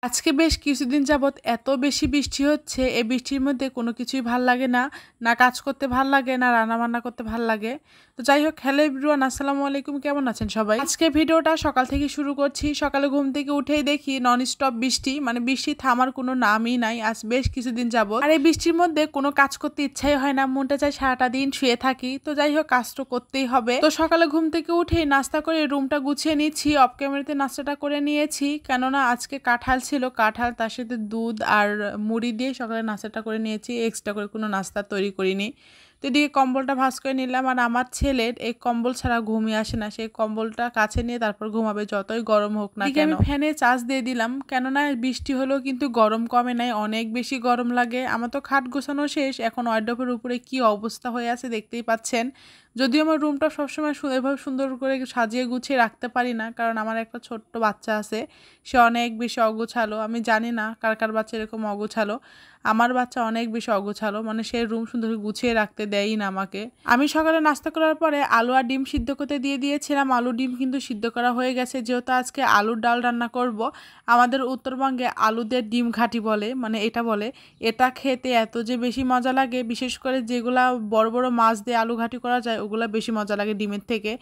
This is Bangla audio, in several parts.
আজকে বেশ কিছুদিন যাবৎ এত বেশি বৃষ্টি হচ্ছে, এই বৃষ্টির মধ্যে কোনো কিছুই ভাল লাগে না। না কাজ করতে ভাল লাগে, না রান্নাবান্না করতে ভাল লাগে। তো যাই হোক, হ্যালো এভরিওয়ান, আসসালামু আলাইকুম, কেমন আছেন সবাই? আজকে ভিডিওটা সকাল থেকে শুরু করছি। সকালে ঘুম থেকে উঠেই দেখি নন স্টপ বৃষ্টি, মানে বৃষ্টি থামার কোনো নামই নাই আজ বেশ কিছুদিন যাবৎ। আর এই বৃষ্টির মধ্যে কোনো কাজ করতে ইচ্ছাই হয় না, মনটা চায় সারাটা দিন শুয়ে থাকি। তো যাই হোক, কাজ তো করতেই হবে। তো সকালে ঘুম থেকে উঠেই নাস্তা করে রুমটা গুছিয়ে নিচ্ছি। অফ ক্যামেরাতে নাস্তাটা করে নিয়েছি, কেননা আজকে কাঁঠাল ছিল, কাঁঠাল তার সাথে দুধ আর মুড়ি দিয়ে সকালে নাস্তাটা করে নিয়েছি। এক্সট্রা করে কোনো নাস্তা তৈরি করিনি। তো এদিকে কম্বলটা ভাঁজ করে নিলাম। আর আমার ছেলের এই কম্বল ছাড়া ঘুমিয়ে আসে না, সেই কম্বলটা কাছে নিয়ে তারপর ঘুমাবে, যতই গরম হোক না কেন। আমি ফ্যানে চার্জ দিয়ে দিলাম, কেননা বৃষ্টি হলেও কিন্তু গরম কমে নাই, অনেক বেশি গরম লাগে। আমার তো খাট গোছানো শেষ, এখন ওয়ার্ডরোবের উপরে কি অবস্থা হয়ে আছে দেখতেই পাচ্ছেন। যদিও আমার রুমটা সবসময় এভাবে সুন্দর করে সাজিয়ে গুছিয়ে রাখতে পারি না, কারণ আমার একটা ছোট্ট বাচ্চা আছে, সে অনেক বেশি অগোছালো। আমি জানি না কার কার বাচ্চা এরকম অগোছালো, আমার বাচ্চা অনেক বেশি অগোছালো, মানে সে রুম সুন্দর গুছিয়ে রাখতে দেয়ই না আমাকে। আমি সকালে নাস্তা করার পরে আলু আর ডিম সিদ্ধ করতে দিয়ে দিয়েছিলাম। আলু ডিম কিন্তু সিদ্ধ করা হয়ে গেছে, যেহেতু আজকে আলুর ডাল রান্না করব। আমাদের উত্তরবঙ্গে আলু দিয়ে ডিম ঘাটি বলে, মানে এটা বলে। এটা খেতে এত যে বেশি মজা লাগে, বিশেষ করে যেগুলা বড় বড় মাছ দিয়ে আলু ঘাটি করা যায় ওগুলো বেশি মজা লাগে ডিমের থেকে।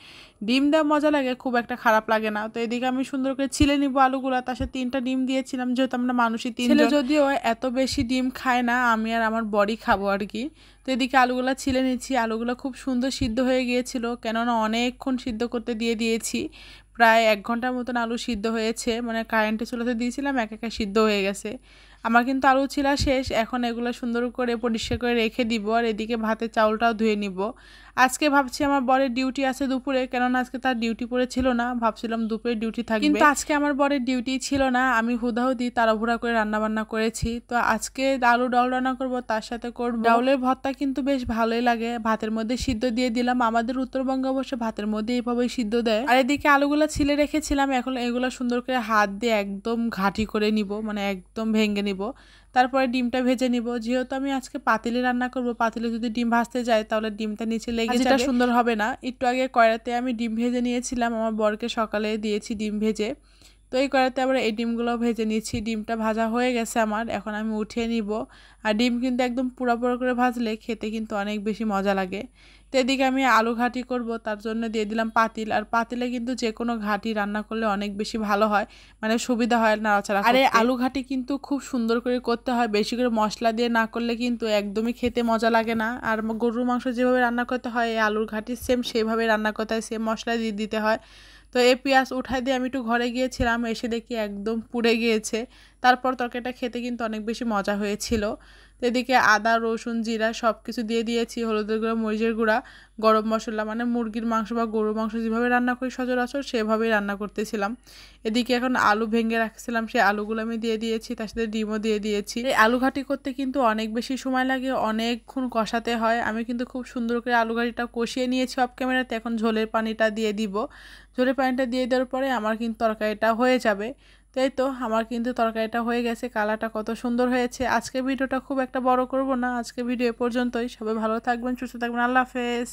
ডিম দেওয়া মজা লাগে, খুব একটা খারাপ লাগে না। তো এদিকে আমি সুন্দর করে ছিলে নিব আলুগুলা, তার সাথে 3টা ডিম দিয়েছিলাম, যেহেতু আমরা মানুষই 3 জন। যদিও এত বেশি ডিম খায় না, আমি আর আমার বড়ি খাবো আর কি। তো এদিকে আলুগুলা ছিলে নিচ্ছি। আলুগুলো খুব সুন্দর সিদ্ধ হয়ে গিয়েছিল, কেননা অনেকক্ষণ সিদ্ধ করতে দিয়ে দিয়েছি। প্রায় 1 ঘন্টার মতন আলু সিদ্ধ হয়েছে, মানে কারেন্টে চুলাতে দিয়েছিলাম, একা সিদ্ধ হয়ে গেছে। আমার কিন্তু আলু ছিলা শেষ, এখন এগুলো সুন্দর করে পরিষ্কার করে রেখে দিব। আর এদিকে ভাতের চাউলটাও ধুয়ে নিব। আজকে ভাবছি আমার বরের ডিউটি আছে দুপুরে, কেননা আজকে তার ডিউটি পড়েছিল না, ভাবছিলাম দুপুরে ডিউটি থাকবে, কিন্তু আজকে আমার বরের ডিউটি ছিল না। আমি হুদাহুদি তাড়াহুড়া করে রান্নাবান্না করেছি। তো আজকে আলু ডাল রান্না করব, তার সাথে করব ডাউলের ভর্তা, কিন্তু বেশ ভালোই লাগে। ভাতের মধ্যে সিদ্ধ দিয়ে দিলাম, আমাদের উত্তরবঙ্গে অবশ্য ভাতের মধ্যে এইভাবেই সিদ্ধ দেয়। আর এদিকে আলুগুলো ছিলে রেখেছিলাম, এখন এগুলো সুন্দর করে হাত দিয়ে একদম ঘাঁটি করে নিব, মানে একদম ভেঙে নিব। তারপরে ডিমটা ভেজে নিব। যেহেতু আমি আজকে পাতিলে রান্না করব, পাতিলে যদি ডিম ভাজতে যায় তাহলে ডিমটা নিচে লেগে যাবে, যেটা সুন্দর হবে না। একটু আগে কড়াইতে আমি ডিম ভেজে নিয়েছিলাম, আমার বরকে সকালে দিয়েছি ডিম ভেজে। তো এই কড়াইতে আবার এই ডিমগুলো ভেজে নিচ্ছি। ডিমটা ভাজা হয়ে গেছে আমার, এখন আমি উঠিয়ে নিব। আর ডিম কিন্তু একদম পুরো করে ভাজলে খেতে কিন্তু অনেক বেশি মজা লাগে। তো এদিকে আমি আলু ঘাটি করব, তার জন্য দিয়ে দিলাম পাতিল। আর পাতিলে কিন্তু যে কোনো ঘাটি রান্না করলে অনেক বেশি ভালো হয়, মানে সুবিধা হয় নাড়াচাড়া করতে। আর এই আলু ঘাটি কিন্তু খুব সুন্দর করে করতে হয়, বেশি করে মশলা দিয়ে না করলে কিন্তু একদমই খেতে মজা লাগে না। আর গরুর মাংস যেভাবে রান্না করতে হয়, এই আলুর ঘাটি সেম সেভাবে রান্না করতে হয়, সেম মশলা দিয়ে দিতে হয়। তো এই পেঁয়াজ উঠাই দিয়ে আমি একটু ঘরে গিয়েছিলাম, এসে দেখি একদম পুড়ে গিয়েছে। তারপর তরকারিটা খেতে কিন্তু অনেক বেশি মজা হয়েছিল। তো এদিকে আদা রসুন জিরা সব কিছু দিয়ে দিয়েছি, হলুদের গুঁড়া মরিচের গুঁড়া গরম মশলা, মানে মুরগির মাংস বা গরুর মাংস যেভাবে রান্না করি সচরাচর সেভাবেই রান্না করতেছিলাম। এদিকে এখন আলু ভেঙে রাখছিলাম, সেই আলুগুলো আমি দিয়ে দিয়েছি, তার সাথে ডিমও দিয়ে দিয়েছি। এই আলু ঘাটি করতে কিন্তু অনেক বেশি সময় লাগে, অনেকক্ষণ কষাতে হয়। আমি কিন্তু খুব সুন্দর করে আলু ঘাটিটা কষিয়ে নিয়েছি অফ ক্যামেরাতে। এখন ঝোলের পানিটা দিয়ে দিব। ঝোলের পানিটা দিয়ে দেওয়ার পরে আমার কিন্তু তরকারিটা হয়ে যাবে। তাই তো আমার কিন্তু তরকারিটা হয়ে গেছে, কালারটা কত সুন্দর হয়েছে। আজকে ভিডিওটা খুব একটা বড় করব না, আজকে ভিডিও এ পর্যন্তই। সবাই ভালো থাকবেন, সুস্থ থাকবেন, আল্লাহ হাফেজ।